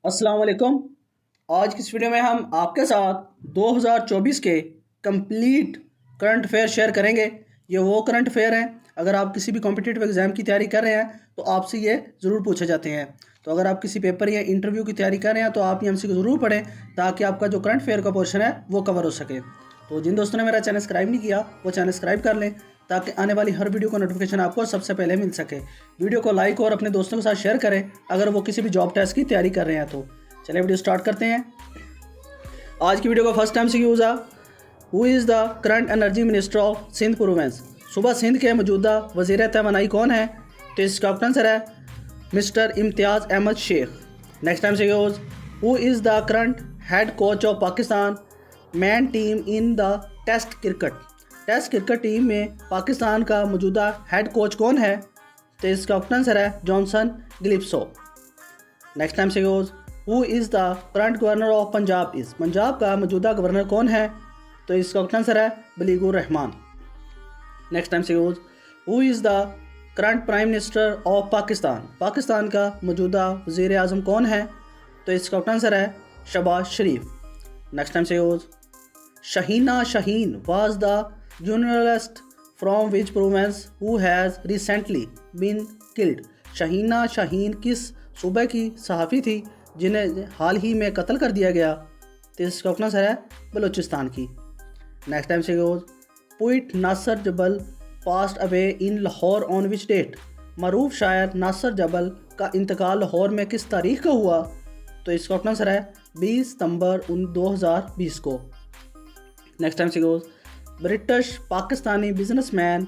अस्सलाम वालेकुम। आज की इस वीडियो में हम आपके साथ 2024 के कंप्लीट करंट अफेयर शेयर करेंगे। ये वो करंट अफेयर हैं, अगर आप किसी भी कॉम्पिटिटिव एग्ज़ाम की तैयारी कर रहे हैं तो आपसे ये ज़रूर पूछे जाते हैं। तो अगर आप किसी पेपर या इंटरव्यू की तैयारी कर रहे हैं तो आप ये एमसीक्यू ज़रूर पढ़ें, ताकि आपका जो करंट अफेयर का पोर्शन है वो कवर हो सके। तो जिन दोस्तों ने मेरा चैनल सब्सक्राइब नहीं किया वो चैनल सब्सक्राइब कर लें, ताकि आने वाली हर वीडियो का नोटिफिकेशन आपको सबसे पहले मिल सके। वीडियो को लाइक और अपने दोस्तों के साथ शेयर करें अगर वो किसी भी जॉब टेस्ट की तैयारी कर रहे हैं तो। चलिए वीडियो स्टार्ट करते हैं। आज की वीडियो का फर्स्ट टाइम से यूज़ है, who is the current energy minister of Sindh province. सूबा सिंध के मौजूदा वज़ीर तवानाई कौन है? तो इसका आंसर है mister Imtiaz Ahmed Sheikh. Next time से use, who is the current head coach of Pakistan man team in the test cricket. Test cricket team में पाकिस्तान का मौजूदा हेड कोच कौन है? तो इसका आंसर है जॉनसन गिलिप्सो। नेक्स्ट टाइम से use, who is the current governor of Punjab is. Punjab का मौजूदा गवर्नर कौन है? तो इसका आंसर है बलीगुर रहमान। नेक्स्ट टाइम से use, who is the current prime minister of Pakistan. Pakistan का मौजूदा वज़ीर आज़म कौन है? तो इसका आंसर है शहबाज शरीफ। नेक्स्ट टाइम से use, Shaheena Shaheen was the journalist from which province who has recently been killed. Shaheena Shaheen किस सूबे की सहाफ़ी थी जिन्हें हाल ही में कत्ल कर दिया गया? तो इसका आंसर है बलूचिस्तान की। नेक्स्ट टाइम से use, poet Nasir Jabal passed away in Lahore on which date. मरूफ शायर नासिर जबल का इंतकाल लाहौर में किस तारीख का हुआ? तो इसका आंसर है 20 सितंबर 2020 को। नेक्स्ट टाइम से use, British Pakistani businessman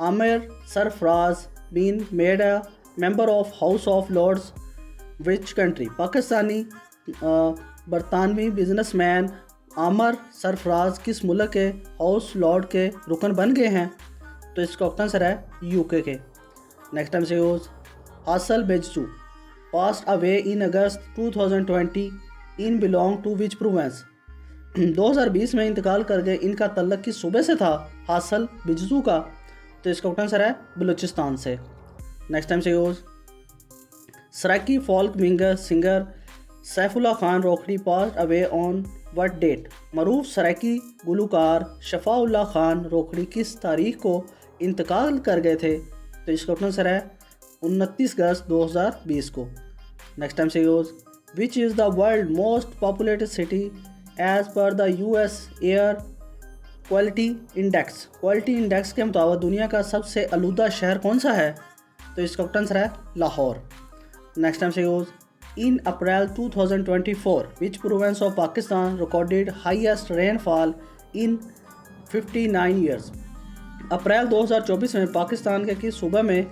Aamir Sarfaraz been made a member of House of Lords which country. Pakistani बरतानवी बिजनेसमैन आमर सरफराज किस मुल्क के हाउस लॉर्ड के रुकन बन गए हैं? तो इसका आंसर है यूके के। नेक्स्ट टाइम से use, Hasil Bizenjo passed away in August 2020 in belong to which province. 2020 में इंतकाल कर गए, इनका तल्लक किस सूबे से था? हासल बिजसू का। तो इसका आंसर है बलूचिस्तान से। नेक्स्ट टाइम से use, Saraiki folk singer Saifullah Khan Rokhri passed away on what date. मरूफ सराकी गुलूकार शफाउल्ला खान रोखड़ी किस तारीख को इंतकाल कर गए थे? तो इसका आंसर है 29 अगस्त 2020 को। नेक्स्ट टाइम से use, which is the world most populated city as per the US air quality index. Quality index के मुताबिक दुनिया का सबसे आलूदा शहर कौन सा है? तो इसका आंसर है लाहौर। नेक्स्ट टाइम से use, in April 2024 which province of Pakistan recorded highest rainfall in 59 years. अप्रैल 2024 में पाकिस्तान के किस सूबे में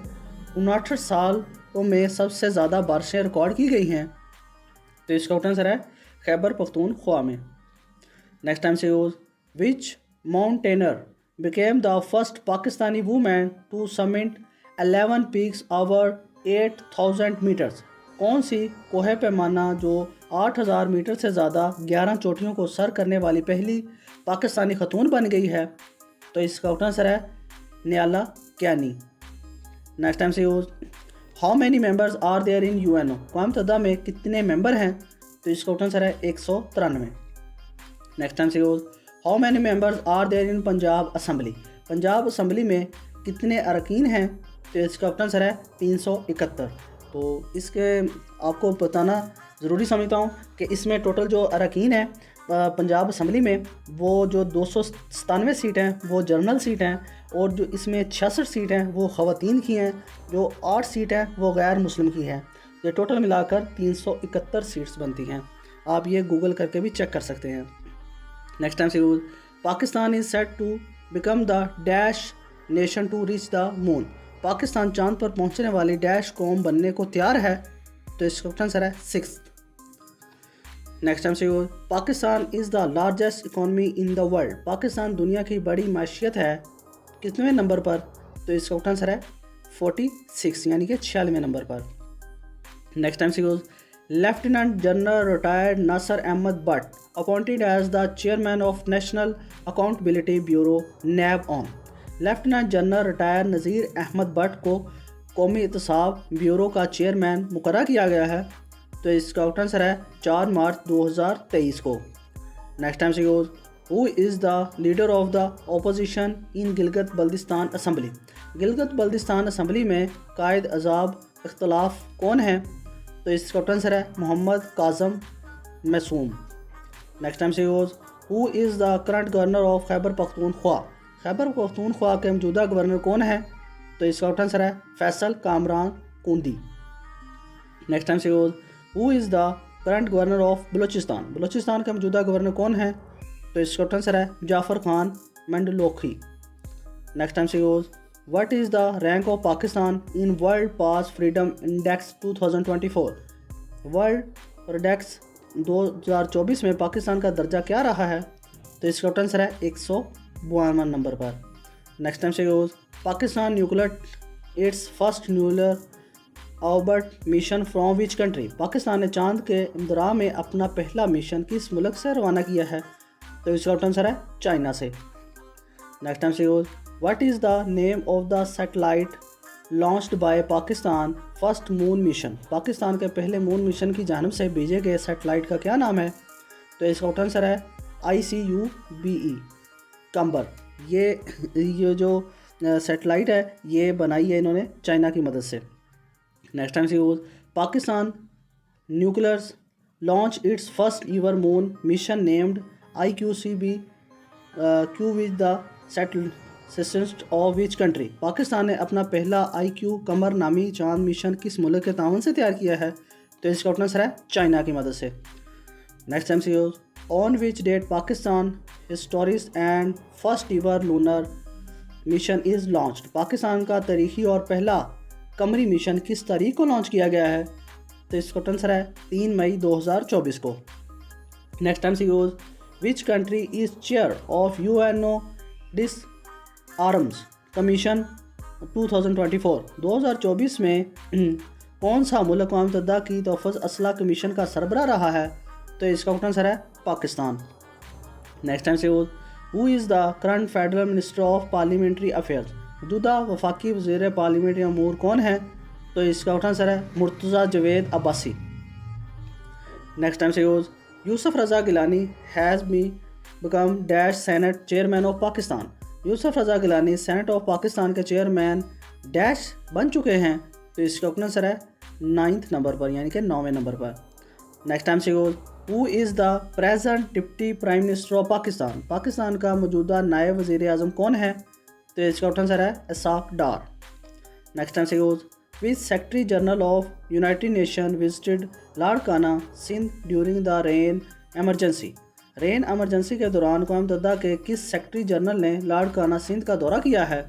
59 सालों में सबसे ज़्यादा बारिशें रिकॉर्ड की गई हैं? तो इसका आंसर है खैबर पख्तूनख्वा में। नेक्स्ट टाइम से use, which mountaineer became the first Pakistani women to summit 11 peaks over 8000 metres. कौन सी कोहे पैमाना जो 8000 मीटर से ज़्यादा 11 चोटियों को सर करने वाली पहली पाकिस्तानी खतून बन गई है? तो इसका आंसर है नियाला कैनी। नेक्स्ट टाइम से use, how many members are there in UNO. अक़वाम मुत्तहिदा में कितने मेंबर हैं? तो इसका आंसर है 193। नेक्स्ट टाइम से use, how many members are there in Punjab assembly. Punjab assembly में कितने अरकान हैं? तो इसका आंसर है 371। तो इसके आपको बताना ज़रूरी समझता हूँ कि इसमें टोटल जो अरकान हैं पंजाब असम्बली में, वो जो 297 सीट हैं वो जनरल सीट हैं, और जो इसमें 66 सीट हैं वो ख़वातीन की हैं, जो 8 सीट हैं वो गैर मुस्लिम की हैं। ये टोटल मिलाकर 371 सीट्स बनती हैं। आप ये गूगल करके भी चेक कर सकते हैं। नेक्स्ट टाइम से use, Pakistan is set to become the dash nation to reach the moon. Pakistan चांद पर पहुंचने वाली डैश कौम बनने को तैयार है? तो इसका आंसर है 6। नेक्स्ट टाइम से use, Pakistan is the largest economy in the world. Pakistan दुनिया की बड़ी माशियत है कितने नंबर पर? तो इसका आंसर है 46 यानी कि 46वें नंबर पर। नेक्स्ट टाइम से use, lieutenant general retired Nasir Ahmad Bhatt appointed as the chairman of National Accountability Bureau NAB on. Lieutenant general retire Nazir Ahmad Bhatt को कौमी एहतसाब ब्यूरो का चेयरमैन मुकर्रर किया गया है। तो इसका आंसर है 4 मार्च 2023 को। नेक्स्ट टाइम से goes, who is the leader of the opposition in Gilgit Baltistan assembly. Gilgit Baltistan assembly में कायद अजाब इख्तलाफ कौन है? तो इसका आंसर है मोहम्मद काज़म मासूम। नेक्स्ट टाइम से goes, who is the current governor of Khyber Pakhtunkhwa. Khyber Pakhtunkhwa के मौजूदा गवर्नर कौन है? तो इसका आंसर है फैसल कामरान कुंदी। नेक्स्ट टाइम से goes, who is the current governor of Balochistan. Balochistan का मौजूदा गवर्नर कौन है? तो इसका आंसर है जाफ़र खान मंडलोखी। नेक्स्ट टाइम से goes, what is the rank of Pakistan in world pass freedom index 2024। World index 2024 में पाकिस्तान का दर्जा क्या रहा है? तो इसका आंसर है 152 नंबर पर। नेक्स्ट टाइम से goes, Pakistan nuclear it's first nuclear orbit mission from which country. Pakistan ने चांद के इंदरा में अपना पहला मिशन किस मुल्क से रवाना किया है? तो इसका आंसर है चाइना से। नेक्स्ट टाइम से goes, what is the name of the satellite launched by Pakistan first moon mission. Pakistan के पहले मून मिशन की जानिब से भेजे गए सैटेलाइट का क्या नाम है? तो इसका आंसर है ICUBE कंबर। ये जो सैटेलाइट है ये बनाई है इन्होंने चाइना की मदद से। नेक्स्ट टाइम से goes, Pakistan nuclears launch its first ईवर moon mission named IQCB Q which the satellite of which country. Pakistan ने अपना पहला IQ कमर नामी चांद मिशन किस मुल्क के तावन से तैयार किया है? तो इसका आंसर है चाइना की मदद से। नेक्स्ट टाइम से goes, on which date Pakistan historic and first ever lunar mission is launched. Pakistan का तारीखी और पहला कमरी मिशन किस तारीख को लॉन्च किया गया है? तो इसका आंसर है 3 मई 2024 को। नेक्स्ट टाइम सी goes, which country is chair of UNO disarms commission 2024। 2024 में कौन सा मुल्क अक़वाम मुत्तहिदा की तहफ़्फ़ुज़ असला कमीशन का सरबराह रहा है? तो इसका आंसर है पाकिस्तान। नेक्स्ट टाइम से goes, who is the current federal minister of parliamentary affairs. मौजूदा वफाकी वज़ीर पार्लियामेंट्री अमूर कौन है? तो इसका आंसर है मुर्तज़ा जवेद अब्बासी। नेक्स्ट टाइम से goes, Yousuf Raza Gilani has become dash senate chairman of Pakistan. Yousuf Raza Gilani senate of Pakistan के चेयरमैन डैश बन चुके हैं। तो इसका आंसर है 9th नंबर पर, यानी कि 9वें नंबर पर। नेक्स्ट टाइम से goes, who is the present deputy prime minister of Pakistan. Pakistan का मौजूदा नायब वज़ीर आज़म कौन है? तो इसका आंसर है इसाक डार। नेक्स्ट टाइम से goes, which secretary general of united nation visited Larkana Sindh during the rain emergency. Rain emergency के दौरान अक़वाम मुत्तहिदा के किस सेक्रेटरी जनरल ने लाड़काना सिंध का दौरा किया है?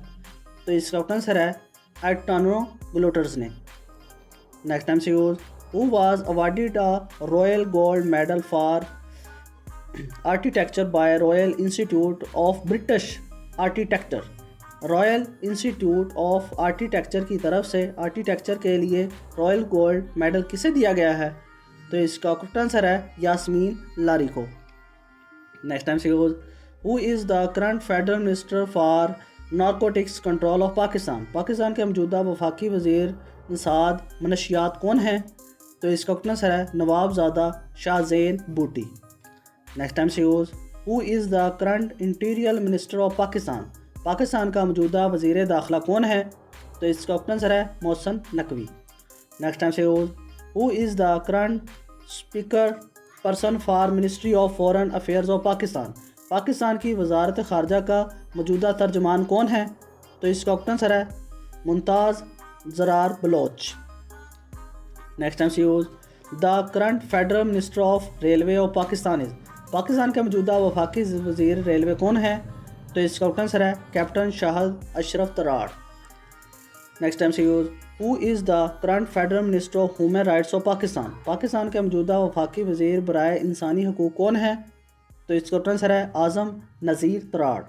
तो इसका आंसर है एंटोनियो गुटेरेस ने। नेक्स्ट टाइम से goes, who was awarded a royal gold medal for architecture by royal institute of British architecture. Royal institute of architecture की तरफ से आर्किटेक्चर के लिए रॉयल गोल्ड मेडल किसे दिया गया है? तो इसका आंसर है यास्मीन लारी को। नेक्स्ट टाइम से goes, who is the current federal minister for narcotics control of Pakistan. Pakistan के मौजूदा वफाकी वज़ीर इंसाद मनशियात कौन है? तो इसका आंसर है नवाबज़ादा शाहज़ैन बूटी। नेक्स्ट टाइम से goes, who is the current interior minister of Pakistan. Pakistan का मौजूदा वज़ीर दाखिला कौन है? तो इसका आंसर है मोहसिन नकवी। नेक्स्ट टाइम से goes, who is the current speaker person for ministry of foreign affairs of Pakistan. Pakistan की वजारत ख़ारजा का मौजूदा तर्जमान कौन है? तो इसका आंसर है मुमताज़ ज़रार बलोच। नेक्स्ट टाइम से goes, the current federal minister of railway of Pakistan is. Pakistan का मौजूदा वफाकी वज़ीर रेलवे कौन है? तो इसका आंसर है captain Shahid Ashraf Tarar. Next time से goes, who is the current federal minister of human rights of Pakistan. Pakistan के मौजूदा वफाकी वज़ीर बराए इंसानी हकूक़ कौन है? तो इसका आंसर है आज़म नज़ीर तराड़।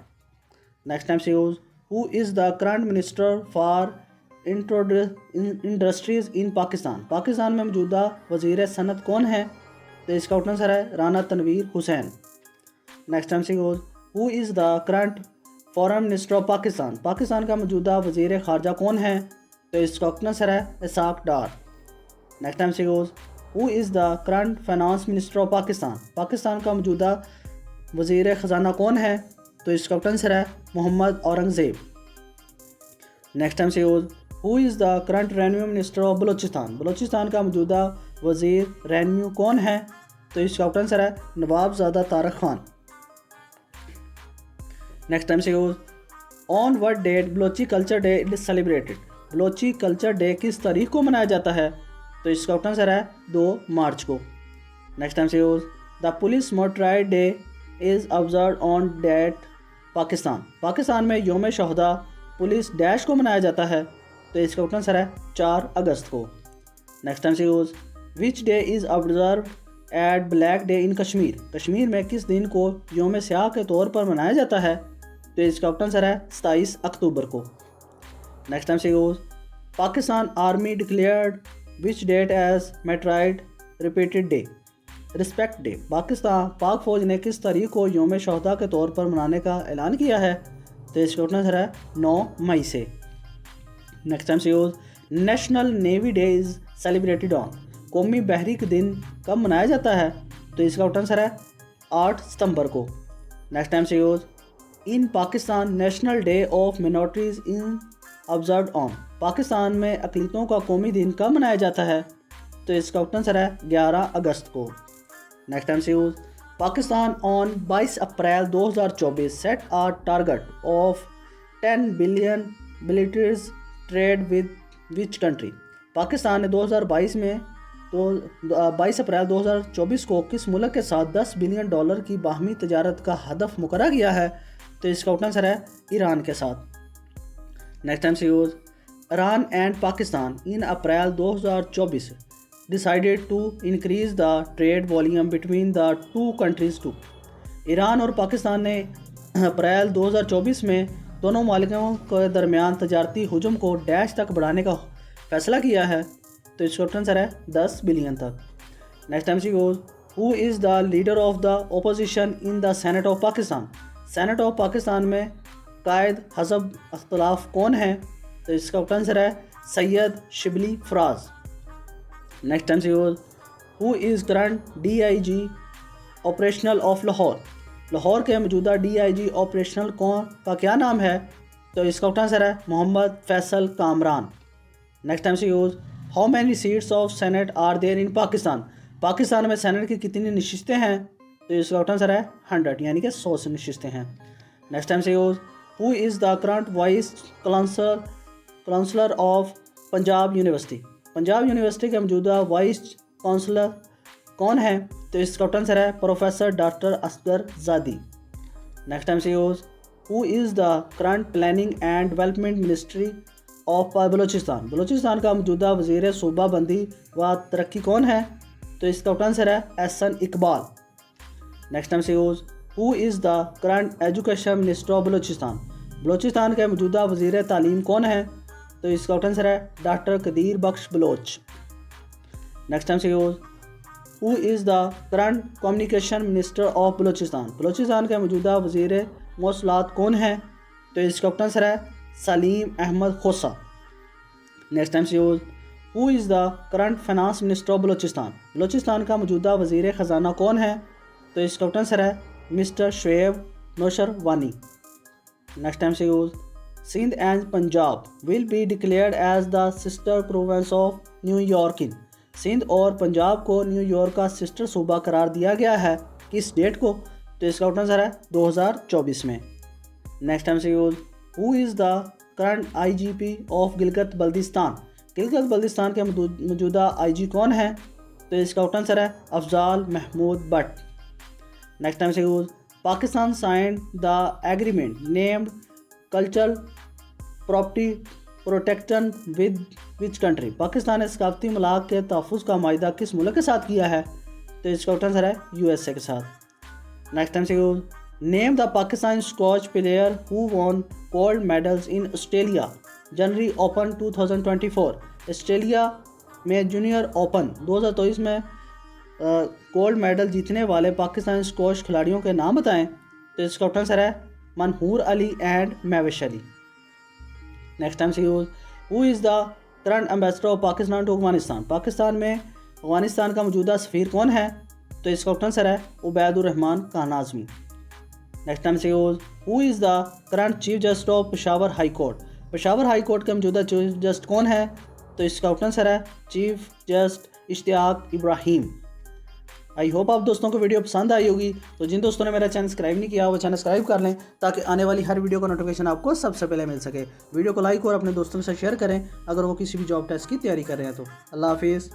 नेक्स्ट टाइम से goes, who is the current minister for industries in Pakistan. Pakistan में मौजूदा वज़ीर सनत कौन है? तो इसका आंसर है राना तनवीर हुसैन। नेक्स्ट टाइम से goes, who is the current foreign minister of Pakistan. Pakistan का मौजूदा वज़ीर ख़ारजा कौन है? तो इसका आंसर है इसाक डार। नेक्स्ट टाइम से goes, who is the current finance minister of Pakistan? Pakistan का मौजूदा वज़ीर ख़जाना कौन है? तो इसका आंसर है मोहम्मद औरंगज़ेब। नेक्स्ट टाइम से use who is the current revenue minister of Balochistan? Balochistan का मौजूदा वज़ीर रेवेन्यू कौन है? तो इसका आंसर है नवाबज़ादा तारक खान। नेक्स्ट टाइम से use on what date Balochi culture day is celebrated? Balochi culture day किस तारीख को मनाया जाता है? तो इसका आंसर है 2 मार्च को। नेक्स्ट टाइम से use the police martyrs day is observe on date Pakistan? Pakistan में योम शहदा पुलिस डैश को मनाया जाता है? तो इसका आंसर है 4 अगस्त को। नेक्स्ट टाइम से use which day is observe eight black day in Kashmir? Kashmir में किस दिन को योम स्याह के तौर पर मनाया जाता है? तो इसका आंसर है 27 अक्टूबर को। नेक्स्ट टाइम से use Pakistan army declared which date as martyred repeated day respect day? Pak फौज ने किस तारीख को योम शहदा के तौर पर मनाने का ऐलान किया है? तो इसका आंसर है 9 मई से। नेक्स्ट टाइम से use national navy day is celebrated on? कौमी बहरीक दिन कब मनाया जाता है? तो इसका आंसर है 8 सितंबर को। नेक्स्ट टाइम से use in Pakistan national day of minorities in observe on? Pakistan में अक़लियतों का कौमी दिन कब मनाया जाता है? तो इसका आंसर है 11 अगस्त को। नेक्स्ट टाइम से use Pakistan on 22 April 2024 set a target of 10 billion bilateral trade with which country? Pakistan ने 2022 में 22 अप्रैल 2024 को किस मुल्क के साथ $10 बिलियन की बाहमी तजारत का हदफ मुकर्रर किया है? तो इसका आंसर है ईरान के साथ। नेक्स्ट टाइम से use Iran and Pakistan in April 2024 decided to increase the trade volume between the two countries to? Iran और पाकिस्तान ने अप्रैल 2024 में दोनों मालिकों के दरमियान तजारती हुजूम को डैश तक बढ़ाने का फैसला किया है? तो इसका आंसर है 10 बिलियन तक। नेक्स्ट टाइम से use who is the leader of the opposition in the senate of Pakistan? Senate of Pakistan में कायद हज़ब अख्तलाफ कौन है? तो इसका आंसर है सैयद शिबली फराज। नेक्स्ट टाइम से use who is current DIG operational of Lahore? Lahore के मौजूदा DIG ऑपरेशनल कौन का क्या नाम है? तो इसका आंसर है मोहम्मद फैसल कामरान। नेक्स्ट टाइम से use how many seats of senate are there in Pakistan? Pakistan में सेनेट की कितनी नशिस्तें हैं? तो इसका आंसर है 100 यानी कि 100 से नशिस्तें हैं। नेक्स्ट टाइम से use who is the current vice councillor of Punjab university? Punjab university के मौजूदा वाइस काउंसलर कौन है? तो इसका आंसर है professor doctor Asghar Zadi. Next time से use who is the current planning and development ministry of Balochistan? Balochistan का मौजूदा वज़ीर सूबा बंदी व तरक्की कौन है? तो इसका आंसर है एहसन इकबाल। नेक्स्ट टाइम से use who is the current education minister of Balochistan? Balochistan के मौजूदा वज़ीर तालीम कौन है? तो इसका आंसर है डॉक्टर कदीर बख्श बलोच। नेक्स्ट टाइम से use who is the current communication minister of Balochistan? Balochistan के मौजूदा वज़ीर मौसलात कौन है? तो इसका आंसर है सलीम अहमद खोसा। नेक्स्ट टाइम से use who is the current finance minister of Balochistan? Balochistan का मौजूदा वज़ीर ख़जाना कौन है? तो इसका आंसर है mister Shoaib Naushar Wani. Next time से use Sindh and Punjab will be declared as the sister province of New York in? Sindh और पंजाब को न्यूयॉर्क का सिस्टर सूबा करार दिया गया है किस डेट को? तो इसका आंसर है 2024 में। नेक्स्ट टाइम से use who is the current IGP of Gilgit Baltistan? Gilgit Baltistan के मौजूदा IG कौन है? तो इसका आंसर है अफजाल महमूद भट्ट। नेक्स्ट टाइम से use Pakistan signed the agreement named cultural property protection with which country? Pakistan ने सकाफती मलाक के तहफ़्फ़ुज़ का माहिदा किस मुल्क के साथ किया है? तो इसका आंसर है USA के साथ। नेक्स्ट टाइम से use name the Pakistan squash player who won gold medals in Australia January open 2024? Australia में जूनियर ओपन 2023 में गोल्ड मेडल जीतने वाले पाकिस्तानी स्क्वॉश खिलाड़ियों के नाम बताएं। तो इसका आंसर है Manhoor Ali and Mahvish Ali. Next time से use who is the current ambassador of Pakistan to Afghanistan? Pakistan में अफ़गानिस्तान का मौजूदा सफ़ीर कौन है? तो इसका आंसर है उबैदुर रहमान खान आज़मी। नेक्स्ट टाइम से who is the current chief justice of Peshawar high court? Peshawar high court के मौजूदा चीफ जस्टिस कौन है? तो इसका आंसर है chief justice Ishtiaq Ibrahim. I hope आप दोस्तों को वीडियो पसंद आई होगी। तो जिन दोस्तों ने मेरा चैनल सब्सक्राइब नहीं किया वो चैनल सब्सक्राइब कर लें ताकि आने वाली हर वीडियो का नोटिफिकेशन आपको सबसे पहले मिल सके। वीडियो को लाइक और अपने दोस्तों के साथ शेयर करें अगर वो किसी भी जॉब टेस्ट की तैयारी कर रहे हैं तो। अल्लाह हाफिज़।